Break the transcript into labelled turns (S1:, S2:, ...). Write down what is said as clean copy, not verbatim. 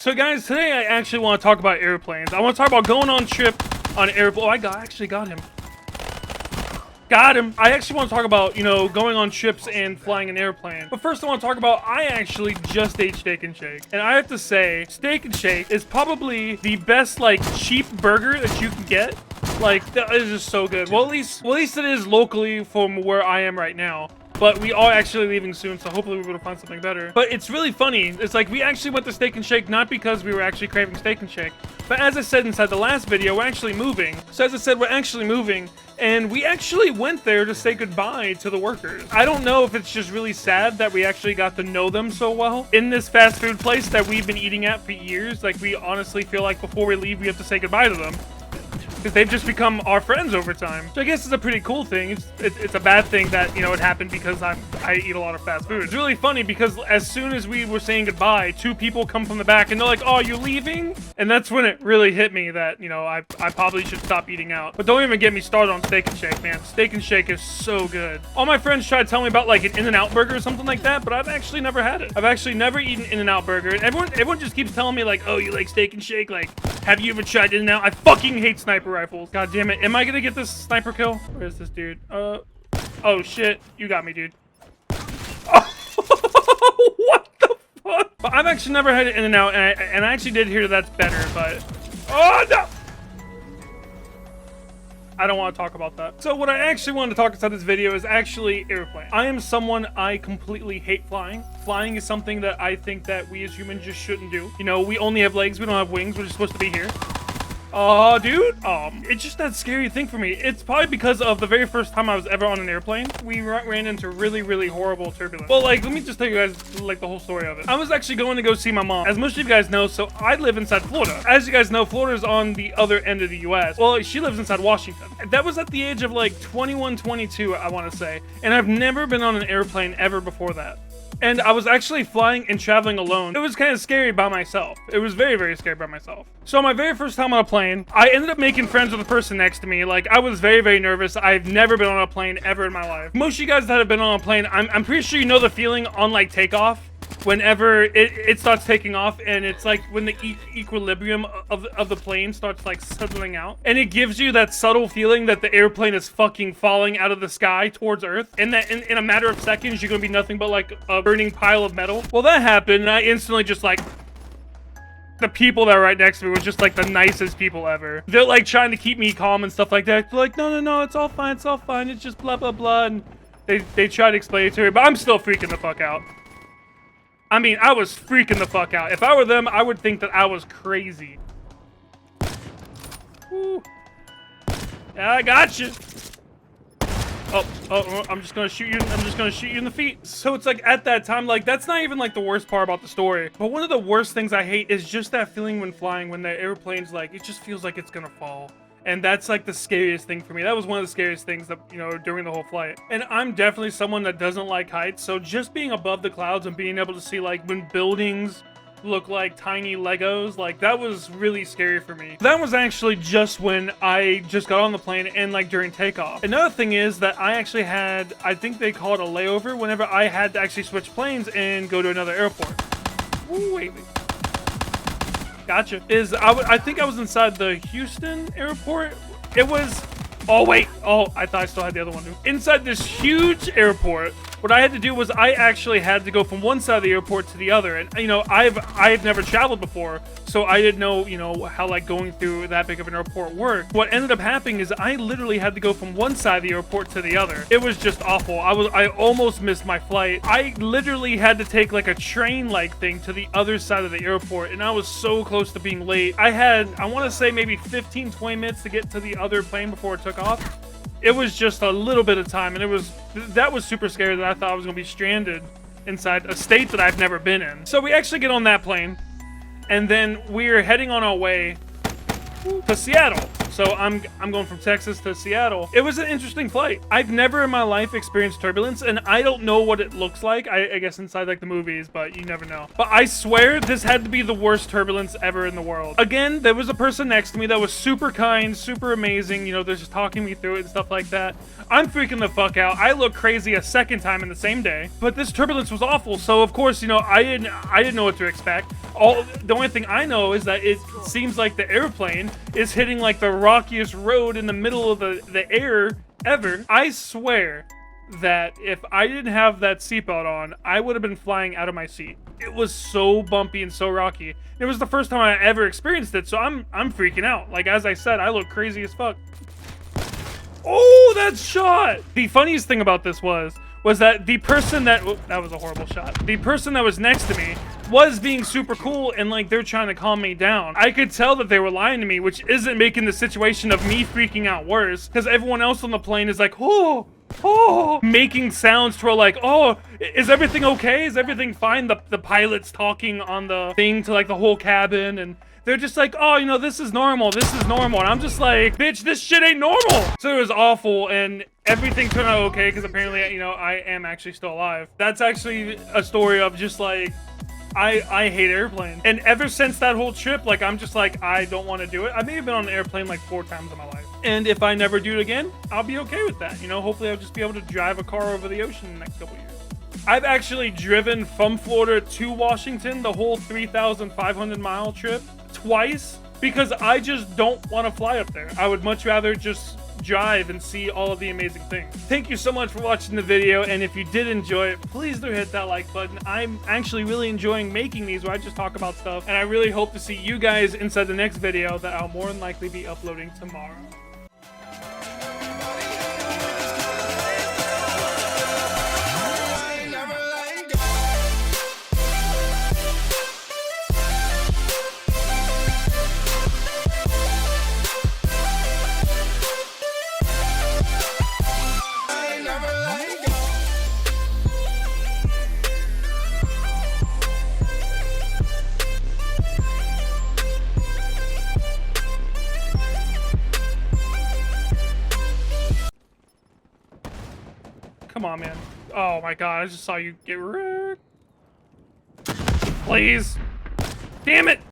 S1: So guys, today I actually want to talk about airplanes. I want to talk about going on trip on airplane. Oh, actually got him. Got him. I actually want to talk about, you know, going on trips and flying an airplane. But first I want to talk about, I actually just ate Steak and Shake. And I have to say, Steak and Shake is probably the best, like, cheap burger that you can get. Like, that is just so good. Well, at least it is locally from where I am right now. But we are actually leaving soon, so hopefully we're able to find something better. But it's really funny. It's like we actually went to Steak and Shake not because we were actually craving Steak and Shake, but as I said inside the last video, we're actually moving. So as I said, we're actually moving, and we actually went there to say goodbye to the workers. I don't know if it's just really sad that we actually got to know them so well in this fast food place that we've been eating at for years. Like, we honestly feel like before we leave, we have to say goodbye to them, because they've just become our friends over time. So I guess it's a pretty cool thing. It's a bad thing that, you know, it happened because I eat a lot of fast food. It's really funny because as soon as we were saying goodbye, two people come from the back and they're like, "Oh, are you leaving?" And that's when it really hit me that, you know, I probably should stop eating out. But don't even get me started on Steak and Shake, man. Steak and Shake is so good. All my friends try to tell me about like an In-N-Out burger or something like that, but I've actually never had it. I've actually never eaten In-N-Out burger. And everyone just keeps telling me like, "Oh, you like Steak and Shake? Like, have you ever tried In-N-Out?" I fucking hate sniper rifles. God damn it. Am I gonna get this sniper kill? Where is this dude? Oh shit. You got me, dude. Oh, what the fuck? But I've actually never had it In-N-Out, and I actually did hear that's better, but... Oh, no! I don't want to talk about that. So what I actually wanted to talk about this video is actually airplane. I am someone, I completely hate flying. Flying is something that I think that we as humans just shouldn't do. You know, we only have legs, we don't have wings, we're just supposed to be here. Oh, dude, it's just that scary thing for me. It's probably because of the very first time I was ever on an airplane. We ran into really, really horrible turbulence. Well, like, let me just tell you guys, like, the whole story of it. I was actually going to go see my mom. As most of you guys know, so I live inside Florida. As you guys know, Florida's on the other end of the U.S. Well, she lives inside Washington. That was at the age of, like, 21, 22, I want to say. And I've never been on an airplane ever before that. And I was actually flying and traveling alone. It was kind of scary by myself. It was very, very scary by myself. So my very first time on a plane, I ended up making friends with the person next to me. Like, I was very, very nervous. I've never been on a plane ever in my life. Most of you guys that have been on a plane, I'm pretty sure you know the feeling on, like, takeoff. Whenever it starts taking off, and it's like when the equilibrium of the plane starts like settling out, and it gives you that subtle feeling that the airplane is fucking falling out of the sky towards Earth, and that in a matter of seconds you're gonna be nothing but like a burning pile of metal. Well, that happened, and I instantly just like, the people that were right next to me were just like the nicest people ever. They're like trying to keep me calm and stuff like that. They're like, no, it's all fine, it's just blah blah blah, and they try to explain it to me, but I'm still freaking the fuck out. I mean, I was freaking the fuck out. If I were them, I would think that I was crazy. Woo. Yeah, I got you. Oh, I'm just gonna shoot you. I'm just gonna shoot you in the feet. So it's like at that time, like that's not even like the worst part about the story. But one of the worst things I hate is just that feeling when flying, when the airplane's like, it just feels like it's gonna fall. And that's like the scariest thing for me. That was one of the scariest things that, you know, during the whole flight. And I'm definitely someone that doesn't like heights. So just being above the clouds and being able to see like when buildings look like tiny Legos, like that was really scary for me. That was actually just when I just got on the plane and like during takeoff. Another thing is that I actually had, I think they call it a layover, whenever I had to actually switch planes and go to another airport. Ooh, wait. Gotcha. I think I was inside the Houston airport. It was... Oh, wait. Oh, I thought I still had the other one. Inside this huge airport, what I had to do was I actually had to go from one side of the airport to the other. And, you know, I've never traveled before, so I didn't know, you know, how, like, going through that big of an airport worked. What ended up happening is I literally had to go from one side of the airport to the other. It was just awful. I almost missed my flight. I literally had to take, like, a train-like thing to the other side of the airport, and I was so close to being late. I had, I want to say, maybe 15, 20 minutes to get to the other plane before it took off. It was just a little bit of time, and that was super scary that I thought I was going to be stranded inside a state that I've never been in. So we actually get on that plane, and then we're heading on our way to Seattle. So I'm going from Texas to Seattle. It was an interesting flight. I've never in my life experienced turbulence, and I don't know what it looks like. I guess inside like the movies, but you never know. But I swear this had to be the worst turbulence ever in the world. Again, there was a person next to me that was super kind, super amazing. You know, they're just talking me through it and stuff like that. I'm freaking the fuck out. I look crazy a second time in the same day, but this turbulence was awful. So of course, you know, I didn't know what to expect. The only thing I know is that it seems like the airplane is hitting like the rockiest road in the middle of the air ever. I swear that if I didn't have that seatbelt on, I would have been flying out of my seat. It was so bumpy and so rocky. It was the first time I ever experienced it, so I'm freaking out. Like, as I said, I look crazy as fuck. Oh, that shot! The funniest thing about this was that the person that was a horrible shot. The person that was next to me was being super cool and like they're trying to calm me down. I could tell that they were lying to me, which isn't making the situation of me freaking out worse, because everyone else on the plane is like, oh, making sounds to where like, oh, is everything okay? Is everything fine? The pilot's talking on the thing to like the whole cabin, and they're just like, oh, you know, this is normal. This is normal. And I'm just like, bitch, this shit ain't normal. So it was awful. And everything turned out okay because apparently, you know, I am actually still alive. That's actually a story of just like, I hate airplanes. And ever since that whole trip, like, I'm just like, I don't want to do it. I may have been on an airplane like 4 times in my life. And if I never do it again, I'll be okay with that. You know, hopefully I'll just be able to drive a car over the ocean in the next couple years. I've actually driven from Florida to Washington, the whole 3,500 mile trip, twice, because I just don't want to fly up there. I would much rather just drive and see all of the amazing things. Thank you so much for watching the video, and if you did enjoy it, please do hit that like button. I'm actually really enjoying making these where I just talk about stuff, and I really hope to see you guys inside the next video that I'll more than likely be uploading tomorrow. Come on, man. Oh my god, I just saw you get wrecked. Please. Damn it!